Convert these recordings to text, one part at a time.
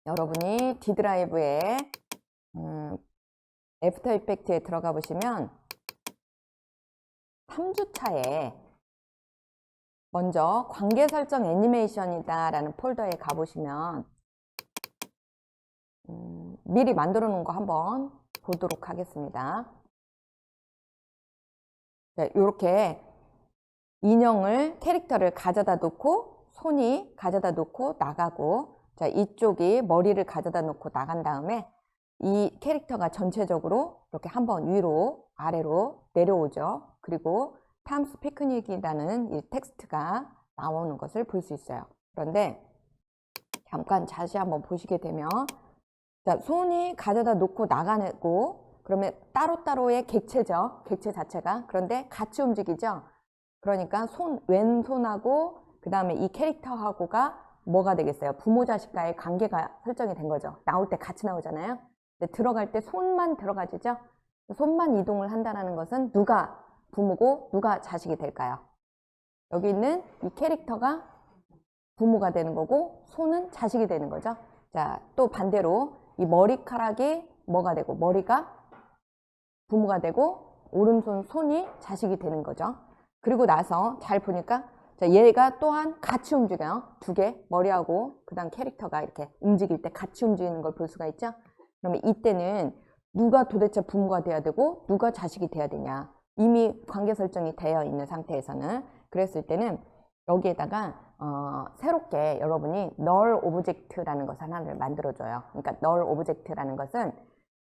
여러분이 D 드라이브에 애프터 이펙트에 들어가 보시면 3주차에 먼저 관계 설정 애니메이션이다 라는 폴더에 가보시면 미리 만들어 놓은 거 한번 보도록 하겠습니다. 이렇게 인형을 캐릭터를 가져다 놓고 손이 가져다 놓고 나가고, 자, 이쪽이 머리를 가져다 놓고 나간 다음에 이 캐릭터가 전체적으로 이렇게 한번 위로 아래로 내려오죠. 그리고 탐스 피크닉이라는 이 텍스트가 나오는 것을 볼 수 있어요. 그런데 잠깐 다시 한번 보시게 되면, 자, 손이 가져다 놓고 나가고, 그러면 따로따로의 객체죠. 객체 자체가. 그런데 같이 움직이죠. 그러니까 왼손하고 그 다음에 이 캐릭터하고가 뭐가 되겠어요? 부모 자식과의 관계가 설정이 된 거죠. 나올 때 같이 나오잖아요. 근데 들어갈 때 손만 들어가지죠. 손만 이동을 한다는 것은 누가 부모고 누가 자식이 될까요? 여기 있는 이 캐릭터가 부모가 되는 거고 손은 자식이 되는 거죠. 자, 또 반대로 이 머리카락이 뭐가 되고 머리가 부모가 되고 오른손 손이 자식이 되는 거죠. 그리고 나서 잘 보니까, 자, 얘가 또한 같이 움직여요. 두 개, 머리하고 그 다음 캐릭터가 이렇게 움직일 때 같이 움직이는 걸 볼 수가 있죠. 그러면 이때는 누가 도대체 부모가 돼야 되고 누가 자식이 돼야 되냐, 이미 관계 설정이 되어 있는 상태에서는. 그랬을 때는 여기에다가 새롭게 여러분이 null object라는 것을 하나를 만들어줘요. 그러니까 null object라는 것은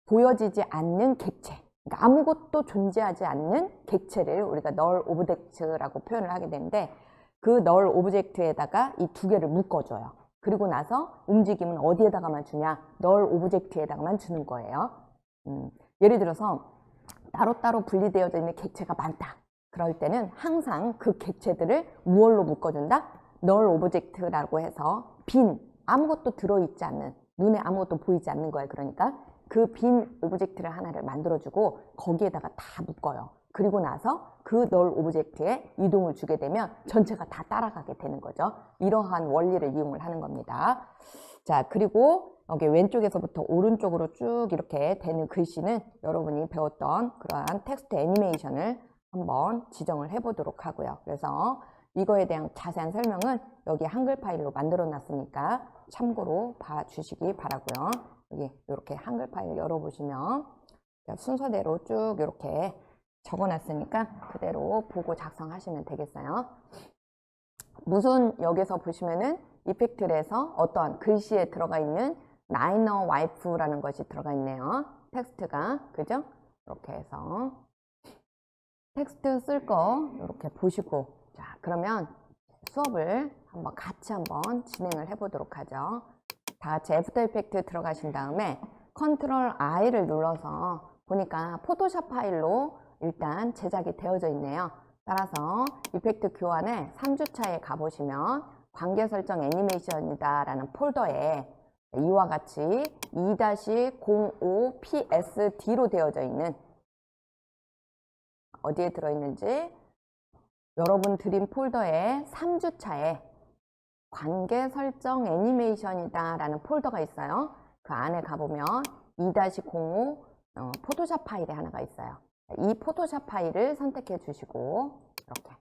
보여지지 않는 객체, 그러니까 아무것도 존재하지 않는 객체를 우리가 null object라고 표현을 하게 되는데, 그 null object에다가 이 두 개를 묶어줘요. 그리고 나서 움직임은 어디에다가만 주냐? null object에다가만 주는 거예요. 예를 들어서 따로따로 분리되어져 있는 객체가 많다. 그럴 때는 항상 그 객체들을 무얼로 묶어준다? null object라고 해서 빈, 아무것도 들어있지 않는, 눈에 아무것도 보이지 않는 거예요. 그러니까 그 빈 오브젝트를 하나를 만들어주고 거기에다가 다 묶어요. 그리고 나서 그 null 오브젝트에 이동을 주게 되면 전체가 다 따라가게 되는 거죠. 이러한 원리를 이용을 하는 겁니다. 자, 그리고 여기 왼쪽에서부터 오른쪽으로 쭉 이렇게 되는 글씨는 여러분이 배웠던 그러한 텍스트 애니메이션을 한번 지정을 해 보도록 하고요. 그래서 이거에 대한 자세한 설명은 여기 한글 파일로 만들어 놨으니까 참고로 봐 주시기 바라고요. 여기 이렇게 한글 파일 열어보시면 순서대로 쭉 이렇게 적어놨으니까 그대로 보고 작성하시면 되겠어요. 무슨, 여기서 보시면은 이펙트에서 어떤 글씨에 들어가 있는 나이너 와이프라는 것이 들어가 있네요. 텍스트가, 그죠? 이렇게 해서 텍스트 쓸 거 이렇게 보시고, 자, 그러면 수업을 같이 한번 진행을 해 보도록 하죠. 다 같이 애프터 이펙트 들어가신 다음에 컨트롤 I를 눌러서 보니까 포토샵 파일로 일단 제작이 되어져 있네요. 따라서 이펙트 교환에 3주차에 가보시면 관계 설정 애니메이션이다 라는 폴더에 이와 같이 2-05PSD로 되어져 있는, 어디에 들어있는지, 여러분 드림 폴더에 3주차에 관계 설정 애니메이션이다 라는 폴더가 있어요. 그 안에 가보면 2-05 포토샵 파일이 하나가 있어요. 이 포토샵 파일을 선택해 주시고 이렇게,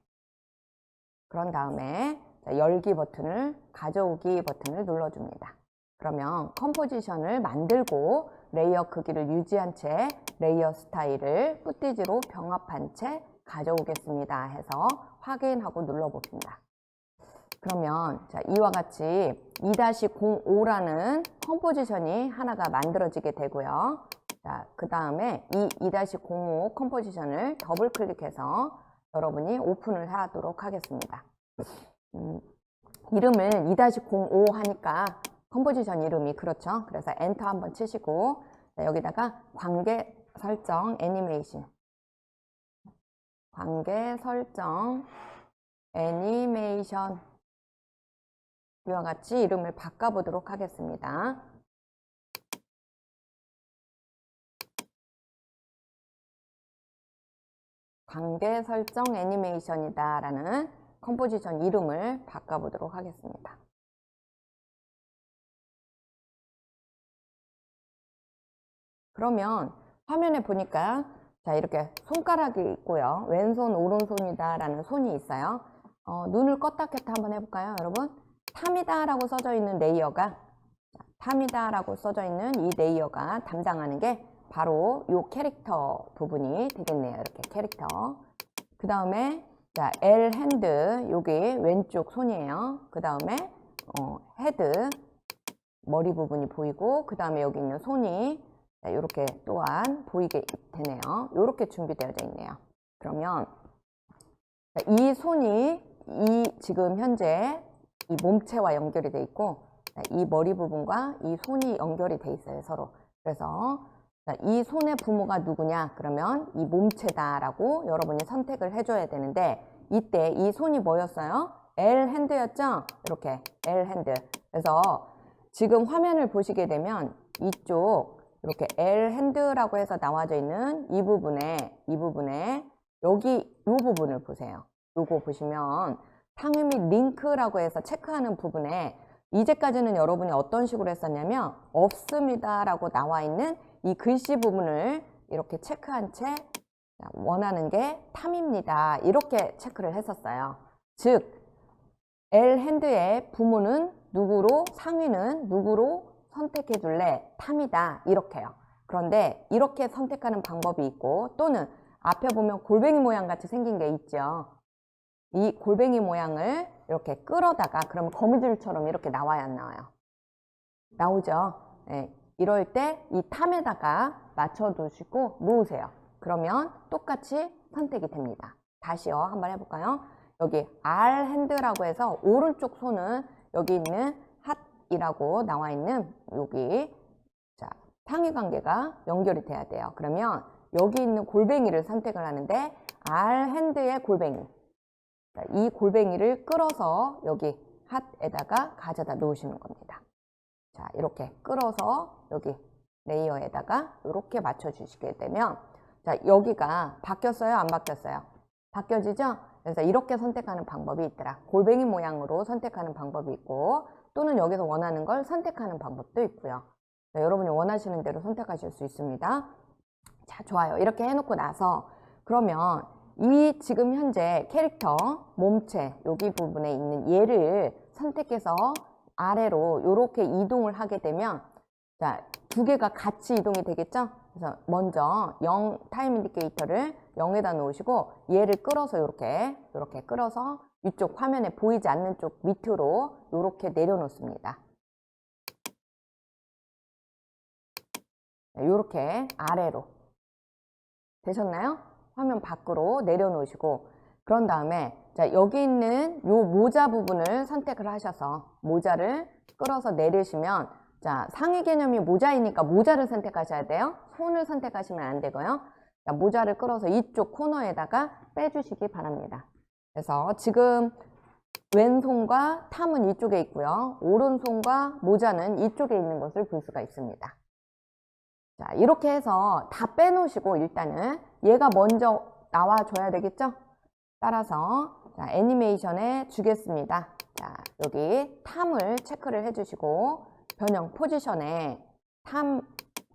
그런 다음에 열기 버튼을, 가져오기 버튼을 눌러줍니다. 그러면 컴포지션을 만들고 레이어 크기를 유지한 채 레이어 스타일을 푸티지로 병합한 채 가져오겠습니다 해서 확인하고 눌러봅니다. 그러면 자, 이와 같이 2-05라는 컴포지션이 하나가 만들어지게 되고요. 자, 그 다음에 이 2-05 컴포지션을 더블 클릭해서 여러분이 오픈을 하도록 하겠습니다. 이름을 2-05 하니까 컴포지션 이름이 그렇죠. 그래서 엔터 한번 치시고, 자, 여기다가 관계 설정 애니메이션, 관계 설정 애니메이션, 이와 같이 이름을 바꿔보도록 하겠습니다. 관계 설정 애니메이션이다 라는 컴포지션 이름을 바꿔보도록 하겠습니다. 그러면 화면에 보니까 자, 이렇게 손가락이 있고요. 왼손, 오른손이다 라는 손이 있어요. 눈을 껐다 켰다 한번 해볼까요, 여러분? 탐이다 라고 써져 있는 레이어가, 탐이다 라고 써져 있는 이 레이어가 담당하는 게 바로 요 캐릭터 부분이 되겠네요. 이렇게 캐릭터. 그 다음에 자, L 핸드, 여기 왼쪽 손이에요. 그 다음에 헤드, 머리 부분이 보이고, 그 다음에 여기 있는 손이 이렇게 또한 보이게 되네요. 이렇게 준비되어져 있네요. 그러면 이 손이 지금 현재 이 몸체와 연결이 돼 있고, 이 머리 부분과 이 손이 연결이 돼 있어요, 서로. 그래서 이 손의 부모가 누구냐? 그러면 이 몸체다라고 여러분이 선택을 해줘야 되는데, 이때 이 손이 뭐였어요? L 핸드였죠? 이렇게 L 핸드. 그래서 지금 화면을 보시게 되면 이쪽 이렇게 L 핸드라고 해서 나와져 있는 이 부분에 여기 이 부분을 보세요. 요거 보시면 상위 및 링크라고 해서 체크하는 부분에 이제까지는 여러분이 어떤 식으로 했었냐면 없습니다 라고 나와 있는 이 글씨 부분을 이렇게 체크한 채 원하는 게 탐입니다 이렇게 체크를 했었어요. 즉 L 핸드의 부모는 누구로, 상위는 누구로 선택해 줄래? 탐이다 이렇게요. 그런데 이렇게 선택하는 방법이 있고, 또는 앞에 보면 골뱅이 모양 같이 생긴 게 있죠. 이 골뱅이 모양을 이렇게 끌어다가, 그러면 거미줄처럼 이렇게 나와야 안 나와요? 나오죠. 네. 이럴 때 이 탐에다가 맞춰 두시고 놓으세요. 그러면 똑같이 선택이 됩니다. 다시요, 한번 해볼까요? 여기 R 핸드라고 해서 오른쪽 손은 여기 있는 핫이라고 나와 있는 여기 자, 상위 관계가 연결이 돼야 돼요. 그러면 여기 있는 골뱅이를 선택을 하는데 R 핸드의 골뱅이, 이 골뱅이를 끌어서 여기 핫에다가 가져다 놓으시는 겁니다. 자, 이렇게 끌어서 여기 레이어에다가 이렇게 맞춰 주시게 되면, 자, 여기가 바뀌었어요, 안 바뀌었어요? 바뀌어지죠? 그래서 이렇게 선택하는 방법이 있더라. 골뱅이 모양으로 선택하는 방법이 있고, 또는 여기서 원하는 걸 선택하는 방법도 있고요. 자, 여러분이 원하시는 대로 선택하실 수 있습니다. 자, 좋아요. 이렇게 해놓고 나서 그러면 이 지금 현재 캐릭터 몸체 여기 부분에 있는 얘를 선택해서 아래로 이렇게 이동을 하게 되면, 자, 두 개가 같이 이동이 되겠죠? 그래서 먼저 0 타임 인디케이터를 0에다 놓으시고 얘를 끌어서 이렇게 끌어서 이쪽 화면에 보이지 않는 쪽 밑으로 이렇게 내려놓습니다. 이렇게 아래로 되셨나요? 화면 밖으로 내려놓으시고, 그런 다음에 자, 여기 있는 요 모자 부분을 선택을 하셔서 모자를 끌어서 내리시면, 자, 상위 개념이 모자이니까 모자를 선택하셔야 돼요. 손을 선택하시면 안 되고요. 자, 모자를 끌어서 이쪽 코너에다가 빼주시기 바랍니다. 그래서 지금 왼손과 탐은 이쪽에 있고요. 오른손과 모자는 이쪽에 있는 것을 볼 수가 있습니다. 자, 이렇게 해서 다 빼놓으시고 일단은 얘가 먼저 나와줘야 되겠죠? 따라서 자, 애니메이션에 주겠습니다. 자, 여기 탐을 체크를 해주시고 변형 포지션에 탐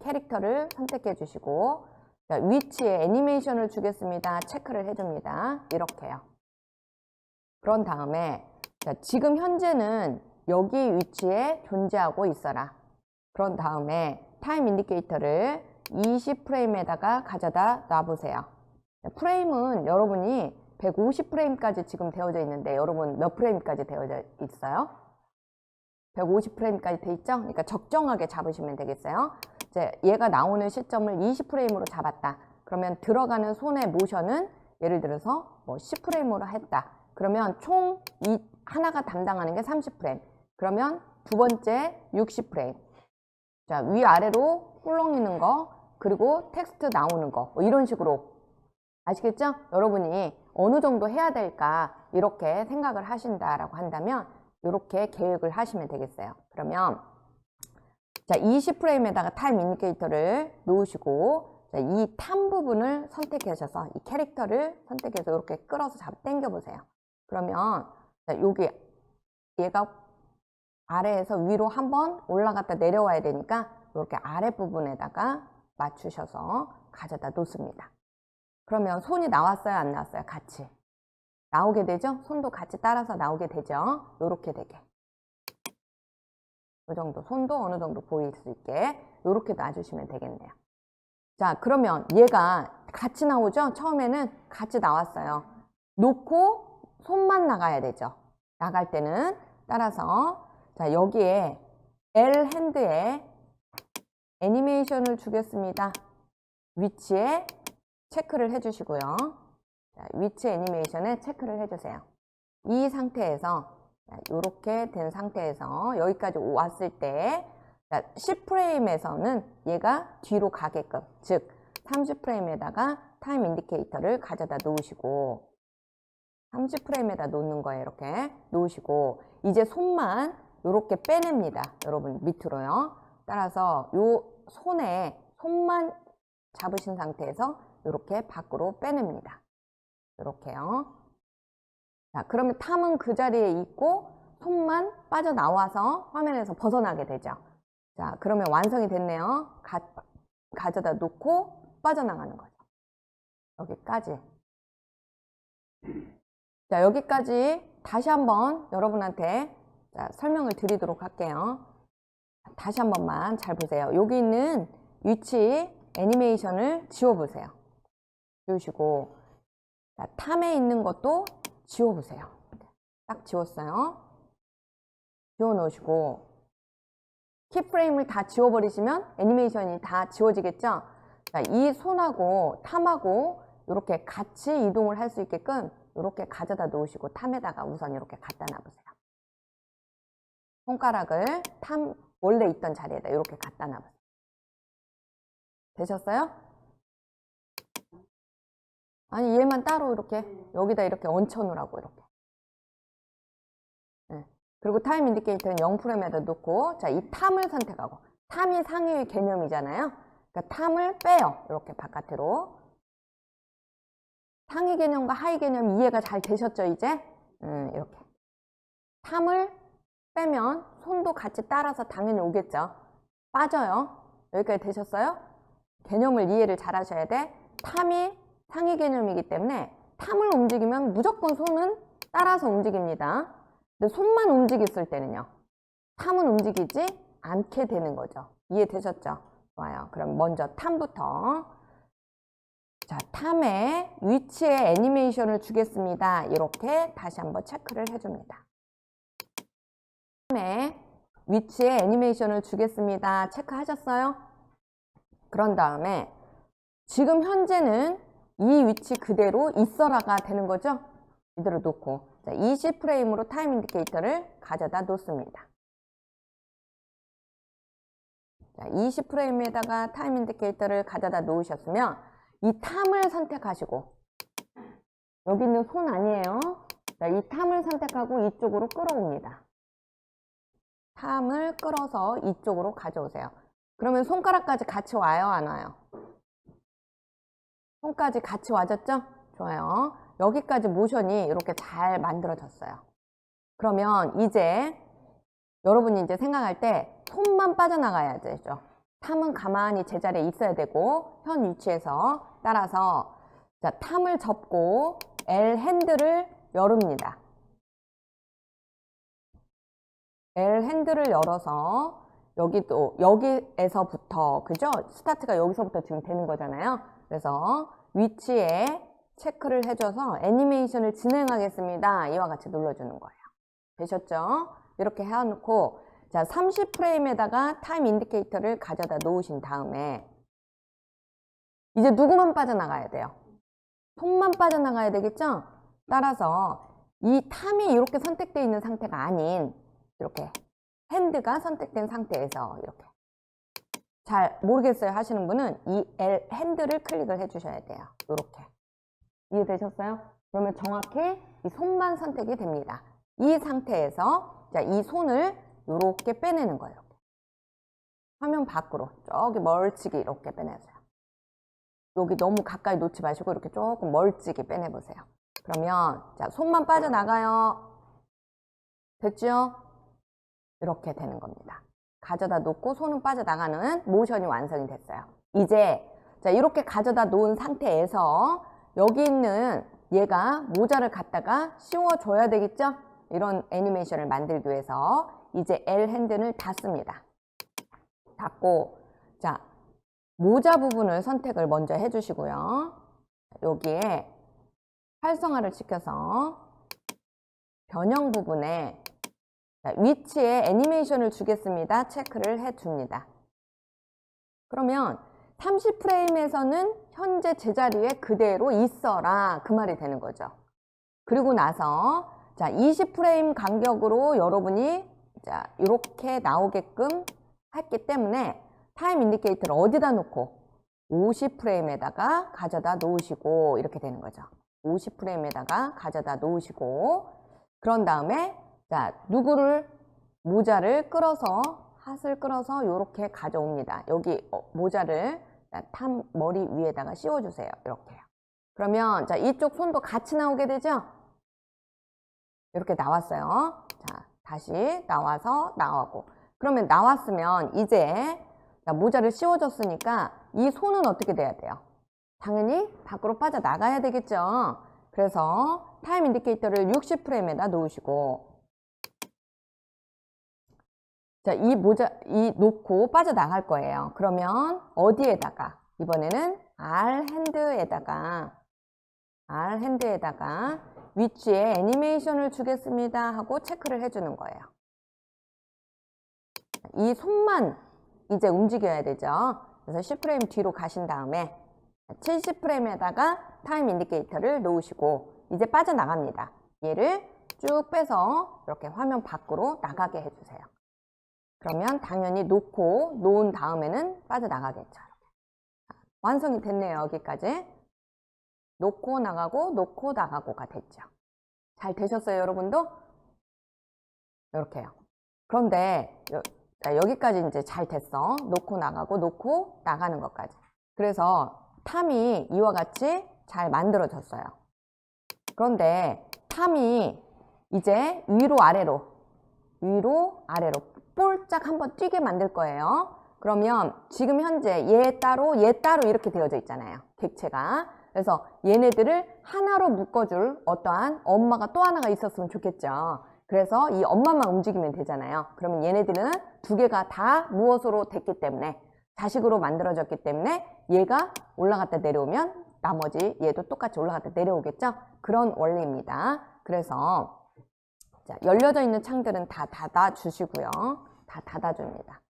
캐릭터를 선택해 주시고, 자, 위치에 애니메이션을 주겠습니다. 체크를 해줍니다. 이렇게요. 그런 다음에 자, 지금 현재는 여기 위치에 존재하고 있어라. 그런 다음에 타임 인디케이터를 20프레임에다가 가져다 놔보세요. 프레임은 여러분이 150프레임까지 지금 되어져 있는데 여러분 몇 프레임까지 되어져 있어요? 150프레임까지 돼 있죠? 그러니까 적정하게 잡으시면 되겠어요. 이제 얘가 나오는 시점을 20프레임으로 잡았다. 그러면 들어가는 손의 모션은 예를 들어서 뭐 10프레임으로 했다. 그러면 총 하나가 담당하는 게 30프레임. 그러면 두 번째 60프레임. 자, 위아래로 훌렁이는 거, 그리고 텍스트 나오는 거, 뭐 이런 식으로. 아시겠죠? 여러분이 어느 정도 해야 될까 이렇게 생각을 하신다라고 한다면 이렇게 계획을 하시면 되겠어요. 그러면 자, 20프레임에다가 타임 인디케이터를 놓으시고, 자, 이 탐 부분을 선택하셔서 이 캐릭터를 선택해서 이렇게 끌어서 당겨 보세요. 그러면 자, 여기 얘가 아래에서 위로 한번 올라갔다 내려와야 되니까 이렇게 아랫부분에다가 맞추셔서 가져다 놓습니다. 그러면 손이 나왔어요, 안 나왔어요? 같이 나오게 되죠? 손도 같이 따라서 나오게 되죠? 요렇게 되게. 이 정도 손도 어느 정도 보일 수 있게 요렇게 놔주시면 되겠네요. 자, 그러면 얘가 같이 나오죠? 처음에는 같이 나왔어요. 놓고 손만 나가야 되죠. 나갈 때는 따라서 자, 여기에 L 핸드에 애니메이션을 주겠습니다. 위치에 체크를 해주시고요. 자, 위치 애니메이션에 체크를 해주세요. 이 상태에서 이렇게 된 상태에서 여기까지 왔을 때 10프레임에서는 얘가 뒤로 가게끔, 즉 30프레임에다가 타임 인디케이터를 가져다 놓으시고 30프레임에다 놓는 거예요. 이렇게 놓으시고 이제 손만 이렇게 빼냅니다. 여러분 밑으로요. 따라서 요 손만 잡으신 상태에서 이렇게 밖으로 빼냅니다. 이렇게요. 자, 그러면 탐은 그 자리에 있고 손만 빠져나와서 화면에서 벗어나게 되죠. 자, 그러면 완성이 됐네요. 가져다 놓고 빠져나가는 거죠. 여기까지. 자, 여기까지 다시 한번 여러분한테 설명을 드리도록 할게요. 다시 한 번만 잘 보세요. 여기 있는 위치 애니메이션을 지워보세요. 지우시고 자, 탐에 있는 것도 지워보세요. 딱 지웠어요. 지워놓으시고 키프레임을 다 지워버리시면 애니메이션이 다 지워지겠죠? 자, 이 손하고 탐하고 이렇게 같이 이동을 할 수 있게끔 이렇게 가져다 놓으시고 탐에다가 우선 이렇게 갖다 놔보세요. 손가락을 탐 원래 있던 자리에다 이렇게 갖다 놔보세요. 되셨어요? 아니 얘만 따로 이렇게 여기다 이렇게 얹혀 놓으라고 이렇게. 네. 그리고 타임 인디케이터는 0프레임에다 놓고 자, 이 탐을 선택하고 탐이 상위의 개념이잖아요. 그러니까 탐을 빼요. 이렇게 바깥으로. 상위 개념과 하위 개념 이해가 잘 되셨죠 이제? 이렇게. 탐을 빼면 손도 같이 따라서 당연히 오겠죠. 빠져요. 여기까지 되셨어요? 개념을 이해를 잘 하셔야 돼. 탐이 상위 개념이기 때문에 탐을 움직이면 무조건 손은 따라서 움직입니다. 근데 손만 움직였을 때는요. 탐은 움직이지 않게 되는 거죠. 이해되셨죠? 좋아요. 그럼 먼저 탐부터. 자, 탐의 위치에 애니메이션을 주겠습니다. 이렇게 다시 한번 체크를 해줍니다. 탐의 위치에 애니메이션을 주겠습니다. 체크하셨어요? 그런 다음에 지금 현재는 이 위치 그대로 있어라가 되는 거죠? 이대로 놓고 자, 20프레임으로 타임 인디케이터를 가져다 놓습니다. 자, 20프레임에다가 타임 인디케이터를 가져다 놓으셨으면 이 탐을 선택하시고 여기 있는 손 아니에요. 자, 이 탐을 선택하고 이쪽으로 끌어옵니다. 탐을 끌어서 이쪽으로 가져오세요. 그러면 손가락까지 같이 와요, 안 와요? 손까지 같이 와졌죠? 좋아요. 여기까지 모션이 이렇게 잘 만들어졌어요. 그러면 이제 여러분이 이제 생각할 때 손만 빠져나가야 되죠. 탐은 가만히 제자리에 있어야 되고 현 위치에서 따라서 자, 탐을 접고 L 핸들을 열읍니다. L 핸들을 열어서 여기에서부터 그죠? 스타트가 여기서부터 지금 되는 거잖아요. 그래서 위치에 체크를 해줘서 애니메이션을 진행하겠습니다. 이와 같이 눌러주는 거예요. 되셨죠? 이렇게 해놓고 자, 30프레임에다가 타임 인디케이터를 가져다 놓으신 다음에 이제 누구만 빠져나가야 돼요? 손만 빠져나가야 되겠죠? 따라서 이 탐이 이렇게 선택되어 있는 상태가 아닌 이렇게 핸드가 선택된 상태에서 이렇게 잘 모르겠어요 하시는 분은 이 L 핸드를 클릭을 해주셔야 돼요. 이렇게 이해되셨어요? 그러면 정확히 이 손만 선택이 됩니다. 이 상태에서 자, 이 손을 이렇게 빼내는 거예요. 화면 밖으로 저기 멀찍이 이렇게 빼내세요. 여기 너무 가까이 놓지 마시고 이렇게 조금 멀찍이 빼내보세요. 그러면 자, 손만 빠져나가요. 됐죠? 이렇게 되는 겁니다. 가져다 놓고 손은 빠져나가는 모션이 완성이 됐어요. 이제 자, 이렇게 가져다 놓은 상태에서 여기 있는 얘가 모자를 갖다가 씌워줘야 되겠죠? 이런 애니메이션을 만들기 위해서 이제 L 핸들을 닫습니다. 닫고 자, 모자 부분을 선택을 먼저 해주시고요. 여기에 활성화를 시켜서 변형 부분에 위치에 애니메이션을 주겠습니다. 체크를 해줍니다. 그러면 30프레임에서는 현재 제자리에 그대로 있어라 그 말이 되는 거죠. 그리고 나서 자 20프레임 간격으로 여러분이 자 이렇게 나오게끔 했기 때문에 타임 인디케이터를 어디다 놓고 50프레임에다가 가져다 놓으시고 이렇게 되는 거죠. 50프레임에다가 가져다 놓으시고 그런 다음에 자 누구를 모자를 끌어서 핫을 끌어서 이렇게 가져옵니다. 여기 모자를 탐 머리 위에다가 씌워주세요. 이렇게요. 그러면 자 이쪽 손도 같이 나오게 되죠? 이렇게 나왔어요. 자 다시 나와서 나오고 그러면 나왔으면 이제 자, 모자를 씌워줬으니까 이 손은 어떻게 돼야 돼요? 당연히 밖으로 빠져나가야 되겠죠. 그래서 타임 인디케이터를 60프레임에다 놓으시고 자, 이 놓고 빠져나갈 거예요. 그러면 어디에다가? 이번에는 R 핸드에다가 위치에 애니메이션을 주겠습니다 하고 체크를 해주는 거예요. 이 손만 이제 움직여야 되죠. 그래서 10프레임 뒤로 가신 다음에 70프레임에다가 타임 인디케이터를 놓으시고 이제 빠져나갑니다. 얘를 쭉 빼서 이렇게 화면 밖으로 나가게 해주세요. 그러면 당연히 놓은 다음에는 빠져나가겠죠. 완성이 됐네요. 여기까지. 놓고 나가고가 됐죠. 잘 되셨어요, 여러분도? 이렇게요. 그런데 자, 여기까지 이제 잘 됐어. 놓고 나가는 것까지. 그래서 탐이 이와 같이 잘 만들어졌어요. 그런데 탐이 이제 위로 아래로 볼짝 한번 뛰게 만들 거예요. 그러면 지금 현재 얘 따로 이렇게 되어져 있잖아요. 객체가. 그래서 얘네들을 하나로 묶어줄 어떠한 엄마가 또 하나가 있었으면 좋겠죠. 그래서 이 엄마만 움직이면 되잖아요. 그러면 얘네들은 두 개가 다 무엇으로 됐기 때문에 자식으로 만들어졌기 때문에 얘가 올라갔다 내려오면 나머지 얘도 똑같이 올라갔다 내려오겠죠. 그런 원리입니다. 그래서 자, 열려져 있는 창들은 다 닫아주시고요. 다 닫아줍니다.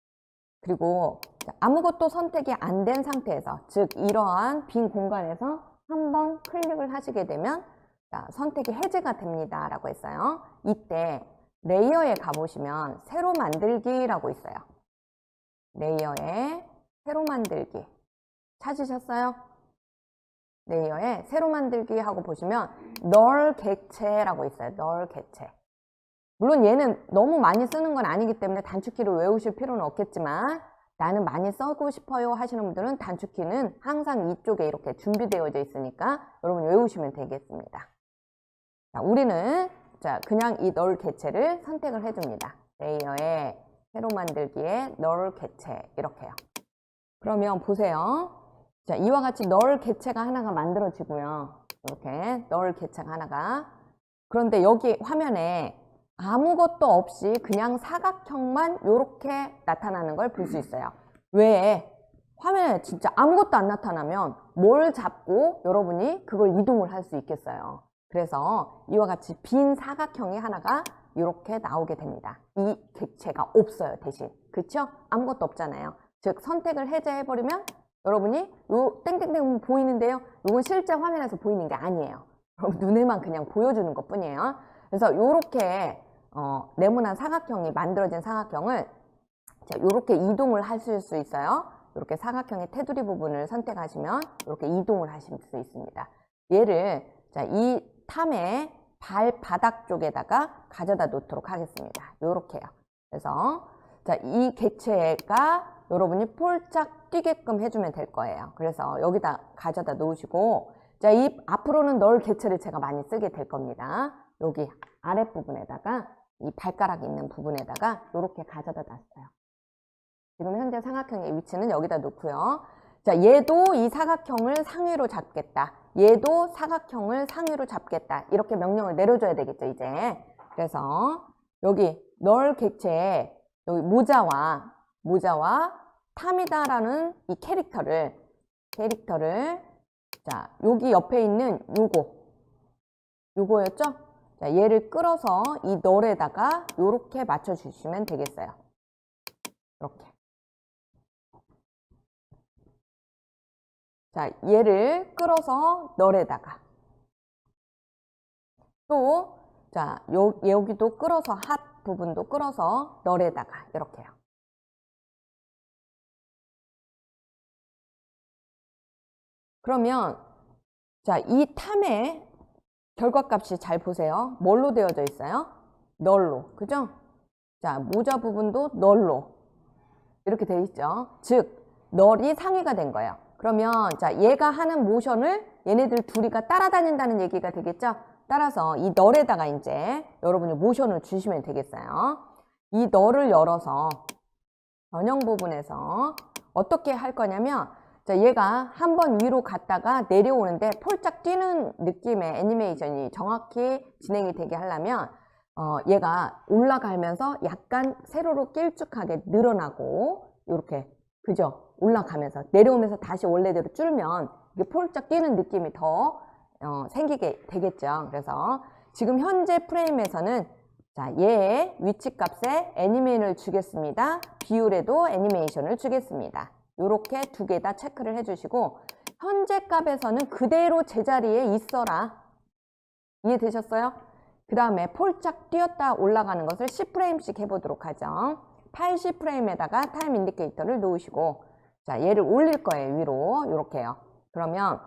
그리고 아무것도 선택이 안 된 상태에서 즉 이러한 빈 공간에서 한번 클릭을 하시게 되면 자, 선택이 해제가 됩니다 라고 했어요. 이때 레이어에 가보시면 새로 만들기라고 있어요. 레이어에 새로 만들기 찾으셨어요? 레이어에 새로 만들기 하고 보시면 널 객체라고 있어요. 널 객체. 물론 얘는 너무 많이 쓰는 건 아니기 때문에 단축키를 외우실 필요는 없겠지만 나는 많이 쓰고 싶어요 하시는 분들은 단축키는 항상 이쪽에 이렇게 준비되어져 있으니까 여러분 외우시면 되겠습니다. 자, 우리는 자, 그냥 이 널 객체를 선택을 해줍니다. 레이어에 새로 만들기에 널 객체 이렇게요. 그러면 보세요. 자, 이와 같이 널 객체가 하나가 만들어지고요. 이렇게 널 객체가 하나가. 그런데 여기 화면에 아무것도 없이 그냥 사각형만 이렇게 나타나는 걸 볼 수 있어요. 왜? 화면에 진짜 아무것도 안 나타나면 뭘 잡고 여러분이 그걸 이동을 할 수 있겠어요. 그래서 이와 같이 빈 사각형이 하나가 이렇게 나오게 됩니다. 이 객체가 없어요, 대신. 그쵸? 아무것도 없잖아요. 즉 선택을 해제해버리면 여러분이 요 땡땡땡 보이는데요. 이건 실제 화면에서 보이는 게 아니에요. 눈에만 그냥 보여주는 것 뿐이에요. 그래서 요렇게 네모난 사각형이 만들어진 사각형을 이렇게 이동을 하실 수 있어요. 이렇게 사각형의 테두리 부분을 선택하시면 이렇게 이동을 하실 수 있습니다. 얘를 자, 이 탐의 발바닥 쪽에다가 가져다 놓도록 하겠습니다. 요렇게요. 그래서 자, 이 객체가 여러분이 폴짝 뛰게끔 해주면 될 거예요. 그래서 여기다 가져다 놓으시고 자, 이 앞으로는 널 객체를 제가 많이 쓰게 될 겁니다. 여기 아랫부분에다가 이 발가락 있는 부분에다가 이렇게 가져다 놨어요. 지금 현재 삼각형의 위치는 여기다 놓고요. 자, 얘도 이 사각형을 상위로 잡겠다. 얘도 사각형을 상위로 잡겠다. 이렇게 명령을 내려줘야 되겠죠, 이제. 그래서 여기 널 객체에 여기 모자와 탐이다라는 이 캐릭터를 자, 여기 옆에 있는 요거였죠? 자, 얘를 끌어서 이 널에다가 요렇게 맞춰 주시면 되겠어요. 이렇게. 자, 얘를 끌어서 널에다가 또 자, 여기도 끌어서 핫 부분도 끌어서 널에다가 이렇게요. 그러면 자, 이 탐의 결과값이 잘 보세요. 뭘로 되어져 있어요? 널로. 그죠? 자, 모자 부분도 널로. 이렇게 돼 있죠. 즉, 널이 상위가 된 거예요. 그러면 자, 얘가 하는 모션을 얘네들 둘이가 따라다닌다는 얘기가 되겠죠? 따라서 이 널에다가 이제 여러분이 모션을 주시면 되겠어요. 이 널을 열어서 변형 부분에서 어떻게 할 거냐면 자, 얘가 한번 위로 갔다가 내려오는데 폴짝 뛰는 느낌의 애니메이션이 정확히 진행이 되게 하려면 얘가 올라가면서 약간 세로로 길쭉하게 늘어나고 이렇게 그죠? 올라가면서 내려오면서 다시 원래대로 줄면 이게 폴짝 뛰는 느낌이 더 생기게 되겠죠. 그래서 지금 현재 프레임에서는 자, 얘의 위치값에 애니메이션을 주겠습니다. 비율에도 애니메이션을 주겠습니다. 이렇게 두 개 다 체크를 해주시고 현재 값에서는 그대로 제자리에 있어라. 이해되셨어요? 그 다음에 폴짝 뛰었다 올라가는 것을 10프레임씩 해보도록 하죠. 80프레임에다가 타임 인디케이터를 놓으시고 자, 얘를 올릴 거예요. 위로 이렇게요. 그러면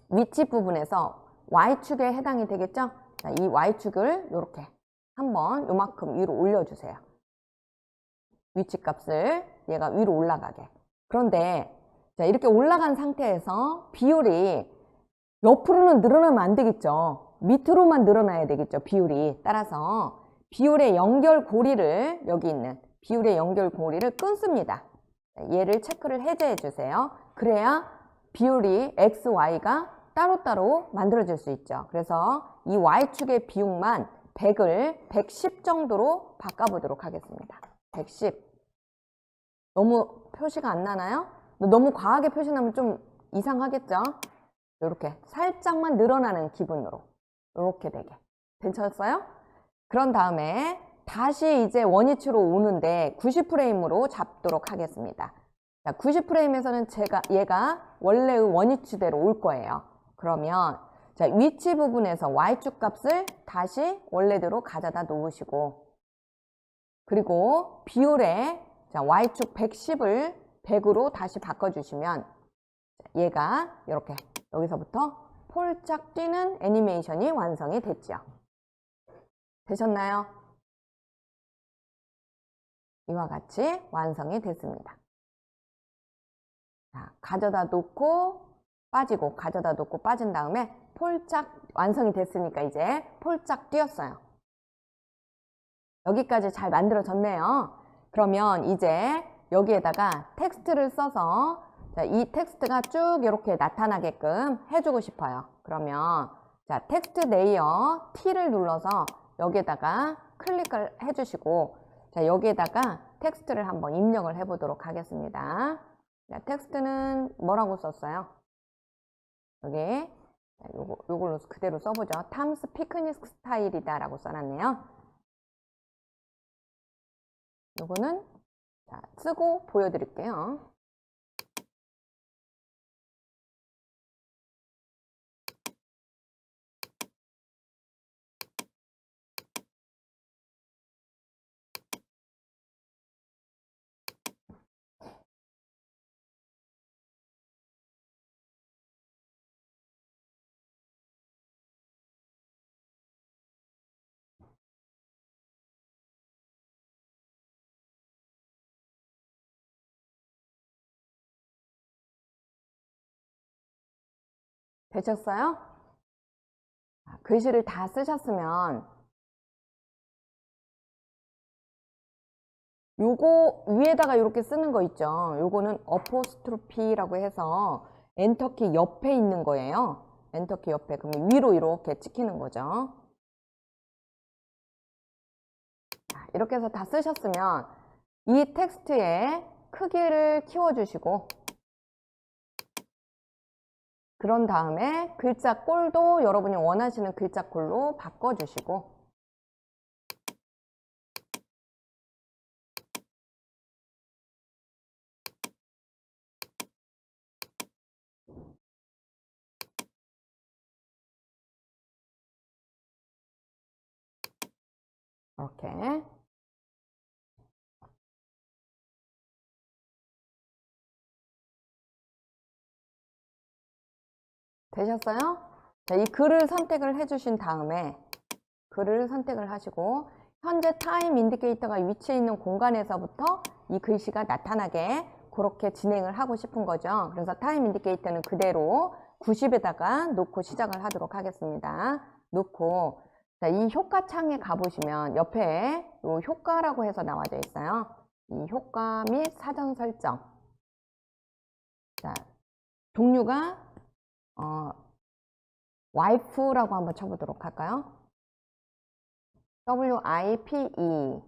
위치 부분에서 Y축에 해당이 되겠죠? 자, 이 Y축을 이렇게 한번 요만큼 위로 올려주세요. 위치 값을 얘가 위로 올라가게. 그런데 자, 이렇게 올라간 상태에서 비율이 옆으로는 늘어나면 안 되겠죠. 밑으로만 늘어나야 되겠죠. 비율이. 따라서 비율의 연결고리를 여기 있는 비율의 연결고리를 끊습니다. 얘를 체크를 해제해 주세요. 그래야 비율이 X, Y가 따로따로 만들어질 수 있죠. 그래서 이 Y축의 비율만 100을 110 정도로 바꿔보도록 하겠습니다. 110. 너무 표시가 안 나나요? 너무 과하게 표시나면 좀 이상하겠죠? 이렇게 살짝만 늘어나는 기분으로 이렇게 되게 괜찮았어요? 그런 다음에 다시 이제 원위치로 오는데 90프레임으로 잡도록 하겠습니다. 자, 90프레임에서는 얘가 원래의 원위치대로 올 거예요. 그러면 자, 위치 부분에서 Y축 값을 다시 원래대로 가져다 놓으시고 그리고 비율에 자, Y축 110을 100으로 다시 바꿔주시면 얘가 이렇게 여기서부터 폴짝 뛰는 애니메이션이 완성이 됐죠. 되셨나요? 이와 같이 완성이 됐습니다. 자, 가져다 놓고 빠지고 가져다 놓고 빠진 다음에 폴짝 완성이 됐으니까 이제 폴짝 뛰었어요. 여기까지 잘 만들어졌네요. 그러면 이제 여기에다가 텍스트를 써서 자, 이 텍스트가 쭉 이렇게 나타나게끔 해주고 싶어요. 그러면 자, 텍스트 레이어 T를 눌러서 여기에다가 클릭을 해주시고 자, 여기에다가 텍스트를 한번 입력을 해보도록 하겠습니다. 자, 텍스트는 뭐라고 썼어요? 여기 요걸로 그대로 써보죠. 탐스 피크닉 스타일이다 라고 써놨네요. 요거는 자, 쓰고 보여드릴게요. 되셨어요? 글씨를 다 쓰셨으면 요거 위에다가 이렇게 쓰는 거 있죠. 요거는 어포스트로피라고 해서 엔터키 옆에 있는 거예요. 엔터키 옆에. 그러면 위로 이렇게 찍히는 거죠. 자, 이렇게 해서 다 쓰셨으면 이 텍스트의 크기를 키워주시고, 그런 다음에 글자 꼴도 여러분이 원하시는 글자 꼴로 바꿔주시고, 이렇게. 되셨어요? 자, 이 글을 선택을 해주신 다음에 글을 선택을 하시고, 현재 타임 인디케이터가 위치해 있는 공간에서부터 이 글씨가 나타나게 그렇게 진행을 하고 싶은 거죠. 그래서 타임 인디케이터는 그대로 90에다가 놓고 시작을 하도록 하겠습니다. 놓고, 자, 이 효과 창에 가보시면 옆에 이 효과라고 해서 나와져 있어요. 이 효과 및 사전 설정. 자, 종류가 wife라고 한번 쳐보도록 할까요? WIPE,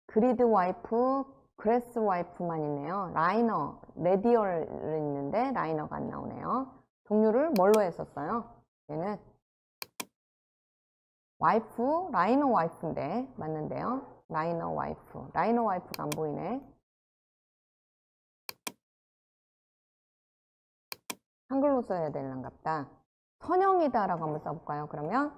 그리드 와이프, 그래스 와이프만 있네요. 라이너, 레디얼은 있는데 라이너가 안 나오네요. 종류를 뭘로 했었어요? 얘는 와이프, 라이너 와이프인데 맞는데요. 라이너 와이프, 라이너 와이프가 안 보이네. 한글로 써야 되는갑다. 선영이다 라고 한번 써볼까요? 그러면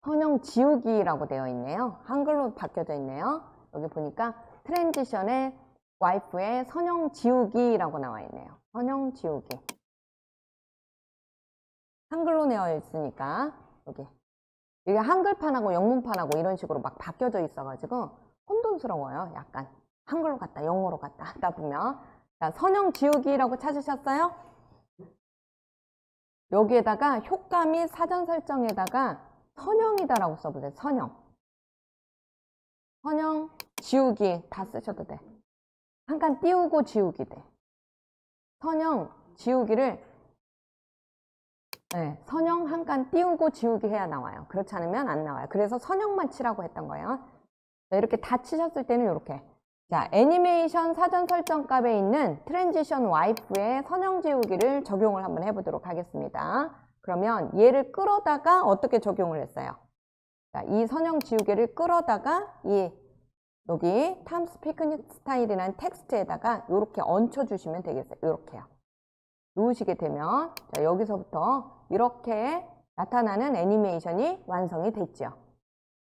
선영 지우기라고 되어 있네요. 한글로 바뀌어져 있네요. 여기 보니까 트랜지션의 와이프의 선영 지우기라고 나와 있네요. 선영 지우기. 한글로 되어 있으니까 여기 이게 한글판하고 영문판하고 이런 식으로 막 바뀌어져 있어가지고 혼돈스러워요. 약간 한글로 갔다 영어로 갔다 하다 보면. 자, 선영 지우기라고 찾으셨어요? 여기에다가 효과 및 사전 설정에다가 선영이다라고 써보세요. 선영. 선영, 지우기 다 쓰셔도 돼. 한 칸 띄우고 지우기 돼. 선영, 지우기를 네, 선영 한 칸 띄우고 지우기 해야 나와요. 그렇지 않으면 안 나와요. 그래서 선영만 치라고 했던 거예요. 자, 이렇게 다 치셨을 때는 이렇게. 자, 애니메이션 사전 설정 값에 있는 트랜지션 와이프의 선영 지우기를 적용을 한번 해보도록 하겠습니다. 그러면 얘를 끌어다가 어떻게 적용을 했어요? 자, 이 선영 지우개를 끌어다가 여기 탐스 피크닉 스타일이라는 텍스트에다가 이렇게 얹혀주시면 되겠어요. 이렇게요. 누우시게 되면 자, 여기서부터 이렇게 나타나는 애니메이션이 완성이 됐죠.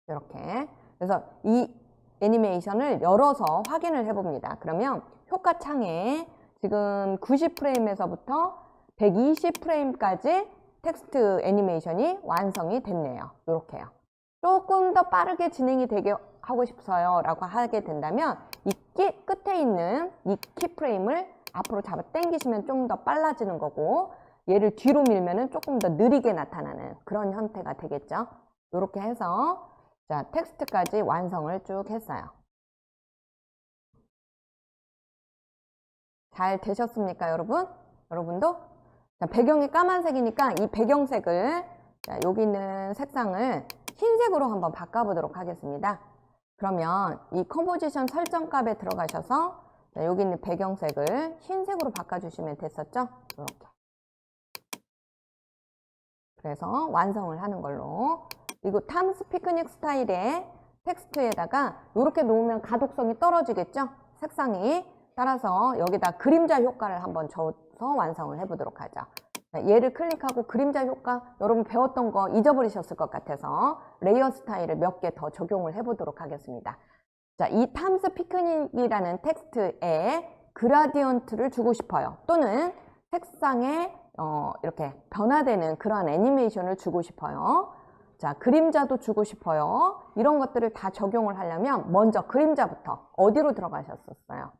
이렇게. 그래서 이 애니메이션을 열어서 확인을 해봅니다. 그러면 효과 창에 지금 90프레임에서부터 120프레임까지 tek스트 애니메이션이 완성이 됐네요. 이렇게요. 조금 더 빠르게 진행이 되게 하고 싶어요 라고 하게 된다면 이 끝에 있는 이 키프레임을 앞으로 잡아 당기시면 좀 더 빨라지는 거고, 얘를 뒤로 밀면은 조금 더 느리게 나타나는 그런 형태가 되겠죠. 이렇게 해서 자, 텍스트까지 완성을 쭉 했어요. 잘 되셨습니까, 여러분? 여러분도? 자, 배경이 까만색이니까 이 배경색을, 자, 여기 있는 색상을 흰색으로 한번 바꿔보도록 하겠습니다. 그러면 이 컴포지션 설정 값에 들어가셔서 자, 여기 있는 배경색을 흰색으로 바꿔주시면 됐었죠? 이렇게. 그래서 완성을 하는 걸로. 그리고 탐스 피크닉 스타일의 텍스트에다가 이렇게 놓으면 가독성이 떨어지겠죠? 색상이. 따라서 여기다 그림자 효과를 한번 줘서 완성을 해보도록 하죠. 얘를 클릭하고 그림자 효과, 여러분 배웠던 거 잊어버리셨을 것 같아서 레이어 스타일을 몇 개 더 적용을 해보도록 하겠습니다. 자, 이 탐스 피크닉이라는 텍스트에 그라디언트를 주고 싶어요. 또는 색상에 이렇게 변화되는 그러한 애니메이션을 주고 싶어요. 자, 그림자도 주고 싶어요. 이런 것들을 다 적용을 하려면 먼저 그림자부터 어디로 들어가셨었어요?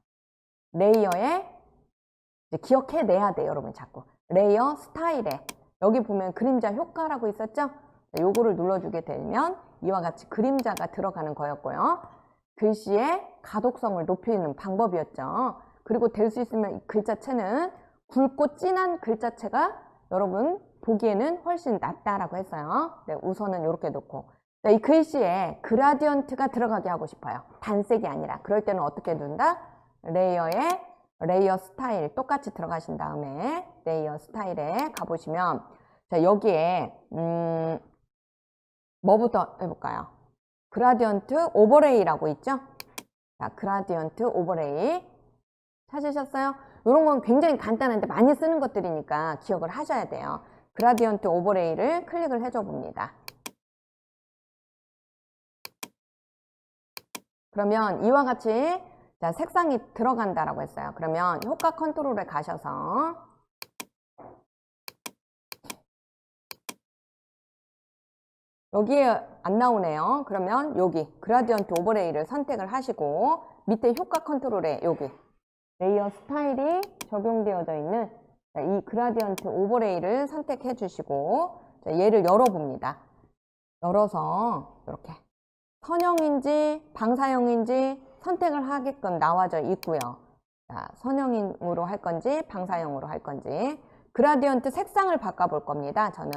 레이어에 이제 기억해내야 돼요, 여러분 자꾸. 레이어 스타일에 여기 보면 그림자 효과라고 있었죠? 요거를 눌러주게 되면 이와 같이 그림자가 들어가는 거였고요. 글씨의 가독성을 높이는 방법이었죠. 그리고 될 수 있으면 이 글자체는 굵고 진한 글자체가 여러분 보기에는 훨씬 낫다라고 했어요. 네, 우선은 이렇게 놓고 이 글씨에 그라디언트가 들어가게 하고 싶어요. 단색이 아니라. 그럴 때는 어떻게 둔다? 레이어에 레이어 스타일 똑같이 들어가신 다음에 레이어 스타일에 가보시면 자, 여기에 뭐부터 해볼까요? 그라디언트 오버레이라고 있죠? 자, 그라디언트 오버레이 찾으셨어요? 이런 건 굉장히 간단한데 많이 쓰는 것들이니까 기억을 하셔야 돼요. 그라디언트 오버레이를 클릭을 해줘 봅니다. 그러면 이와 같이 자, 색상이 들어간다라고 했어요. 그러면 효과 컨트롤에 가셔서 여기에 안 나오네요. 그러면 여기 그라디언트 오버레이를 선택을 하시고 밑에 효과 컨트롤에 여기 레이어 스타일이 적용되어져 있는 이 그라디언트 오버레이를 선택해 주시고 얘를 열어봅니다. 열어서 이렇게 선형인지 방사형인지 선택을 하게끔 나와져 있고요. 자, 선형으로 할 건지 방사형으로 할 건지 그라디언트 색상을 바꿔볼 겁니다. 저는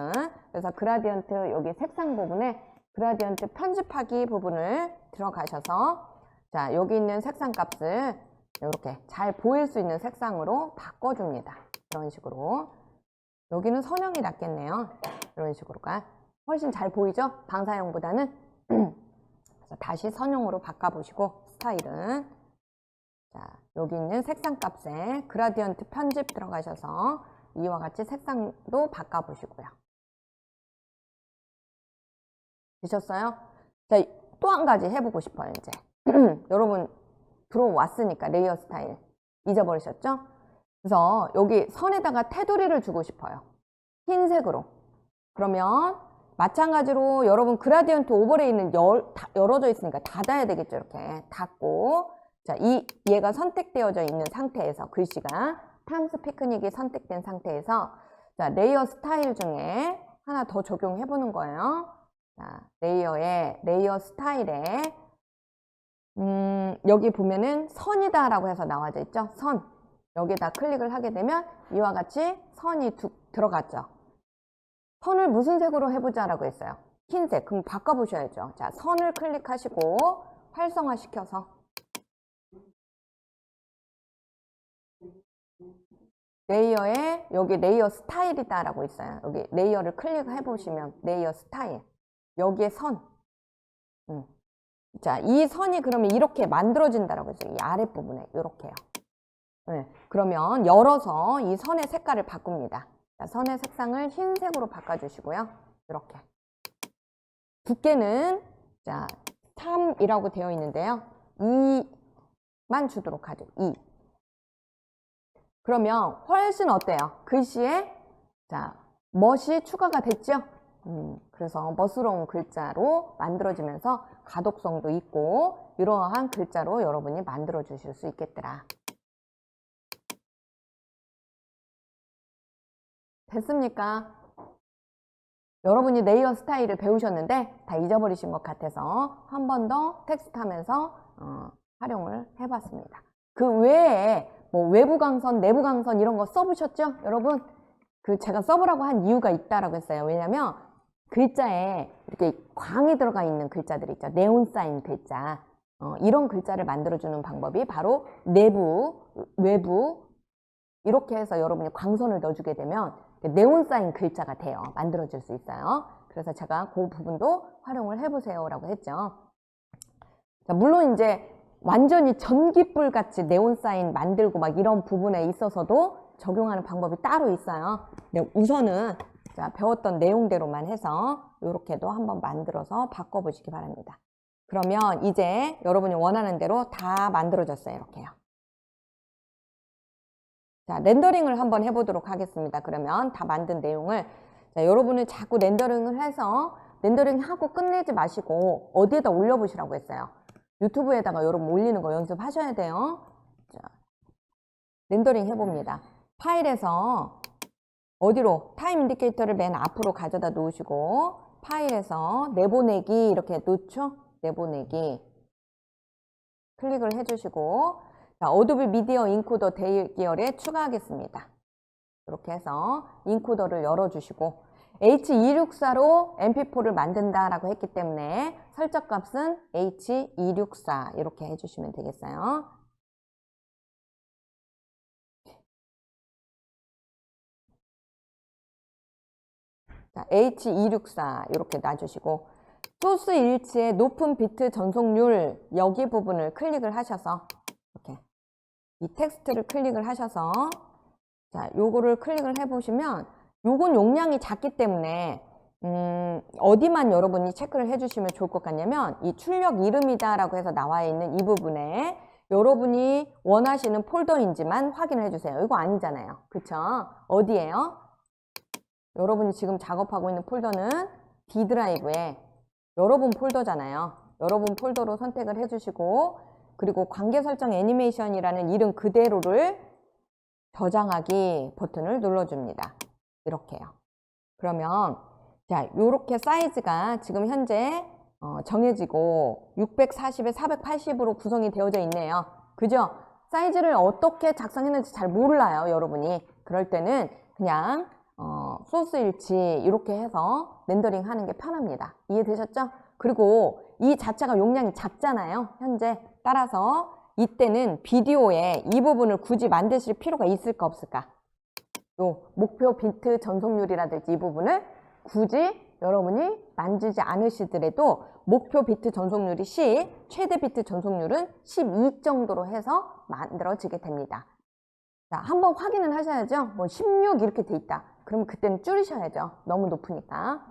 그래서 그라디언트 여기 색상 부분에 그라디언트 편집하기 부분을 들어가셔서 자, 여기 있는 색상 값을 이렇게 잘 보일 수 있는 색상으로 바꿔줍니다. 이런 식으로 여기는 선형이 낫겠네요. 이런 식으로가 훨씬 잘 보이죠? 방사형보다는 그래서 다시 선형으로 바꿔보시고 스타일은 자, 여기 있는 색상 값에 그라디언트 편집 들어가셔서 이와 같이 색상도 바꿔보시고요. 되셨어요? 자, 또 한 가지 해보고 싶어요, 이제. 여러분, 들어왔으니까, 레이어 스타일. 잊어버리셨죠? 그래서 여기 선에다가 테두리를 주고 싶어요. 흰색으로. 그러면 마찬가지로 여러분 그라디언트 오버레이는 열어져 있으니까 닫아야 되겠죠, 이렇게. 닫고. 자, 얘가 선택되어져 있는 상태에서 글씨가 탐스 피크닉이 선택된 상태에서 자, 레이어 스타일 중에 하나 더 적용해 보는 거예요. 자, 레이어 스타일에 여기 보면은 선이다 라고 해서 나와져 있죠. 선. 여기다 클릭을 하게 되면 이와 같이 선이 들어갔죠. 선을 무슨 색으로 해보자 라고 했어요. 흰색. 그럼 바꿔보셔야죠. 자, 선을 클릭하시고 활성화 시켜서 레이어에 여기 레이어 스타일이다 라고 있어요. 여기 레이어를 클릭해 보시면 레이어 스타일 여기에 선 자, 이 선이 그러면 이렇게 만들어진다라고 했어요. 이 아랫부분에 이렇게요. 네, 그러면 열어서 이 선의 색깔을 바꿉니다. 자, 선의 색상을 흰색으로 바꿔주시고요. 이렇게 두께는 자 3이라고 되어 있는데요. 2만 주도록 하죠. 2. 그러면 훨씬 어때요? 글씨에 자 멋이 추가가 됐죠? 그래서 멋스러운 글자로 만들어지면서 가독성도 있고 이러한 글자로 여러분이 만들어 주실 수 있겠더라. 됐습니까? 여러분이 레이어 스타일을 배우셨는데 다 잊어버리신 것 같아서 한 번 더 텍스트 하면서 활용을 해봤습니다. 그 외에 뭐 외부 강선, 내부 강선 이런 거 써보셨죠? 여러분 그 제가 써보라고 한 이유가 있다라고 했어요. 왜냐면 글자에 이렇게 광이 들어가 있는 글자들 있죠. 네온 사인 글자 이런 글자를 만들어주는 방법이 바로 내부, 외부 이렇게 해서 여러분이 광선을 넣어주게 되면 네온 사인 글자가 돼요. 만들어줄 수 있어요. 그래서 제가 그 부분도 활용을 해보세요 라고 했죠. 자, 물론 이제 완전히 전기불 같이 네온 사인 만들고 막 이런 부분에 있어서도 적용하는 방법이 따로 있어요. 근데 우선은 자, 배웠던 내용대로만 해서 이렇게도 한번 만들어서 바꿔보시기 바랍니다. 그러면 이제 여러분이 원하는 대로 다 만들어졌어요. 이렇게요. 자, 렌더링을 한번 해보도록 하겠습니다. 그러면 다 만든 내용을 자, 여러분은 자꾸 렌더링을 해서 렌더링하고 끝내지 마시고 어디에다 올려보시라고 했어요. 유튜브에다가 여러분 올리는 거 연습하셔야 돼요. 자, 렌더링 해봅니다. 파일에서 어디로 타임 인디케이터를 맨 앞으로 가져다 놓으시고 파일에서 내보내기 이렇게 놓죠? 내보내기 클릭을 해주시고, 자, 어도비 미디어 인코더 대기열에 추가하겠습니다. 이렇게 해서 인코더를 열어주시고, H264로 MP4를 만든다라고 했기 때문에 설정값은 H264 이렇게 해주시면 되겠어요. 자, H264 이렇게 놔주시고, 소스 일치의 높은 비트 전송률 여기 부분을 클릭을 하셔서 이렇게 이 텍스트를 클릭을 하셔서, 자, 요거를 클릭을 해보시면 요건 용량이 작기 때문에 어디만 여러분이 체크를 해주시면 좋을 것 같냐면 이 출력 이름이다 라고 해서 나와 있는 이 부분에 여러분이 원하시는 폴더인지만 확인을 해주세요. 이거 아니잖아요. 그쵸? 어디에요? 여러분이 지금 작업하고 있는 폴더는 D 드라이브에 여러분 폴더잖아요. 여러분 폴더로 선택을 해주시고, 그리고 관계 설정 애니메이션이라는 이름 그대로를 저장하기 버튼을 눌러줍니다. 이렇게요. 그러면 자, 요렇게 사이즈가 지금 현재 정해지고 640에 480으로 구성이 되어져 있네요. 그죠? 사이즈를 어떻게 작성했는지 잘 몰라요, 여러분이. 그럴 때는 그냥 소스 일치 이렇게 해서 렌더링 하는 게 편합니다. 이해되셨죠? 그리고 이 자체가 용량이 작잖아요, 현재. 따라서 이때는 비디오에 이 부분을 굳이 만드실 필요가 있을까 없을까? 요 목표 비트 전송률이라든지 이 부분을 굳이 여러분이 만지지 않으시더라도 목표 비트 전송률이 10, 최대 비트 전송률은 12 정도로 해서 만들어지게 됩니다. 자, 한번 확인을 하셔야죠. 뭐 16 이렇게 돼 있다. 그러면 그때는 줄이셔야죠. 너무 높으니까.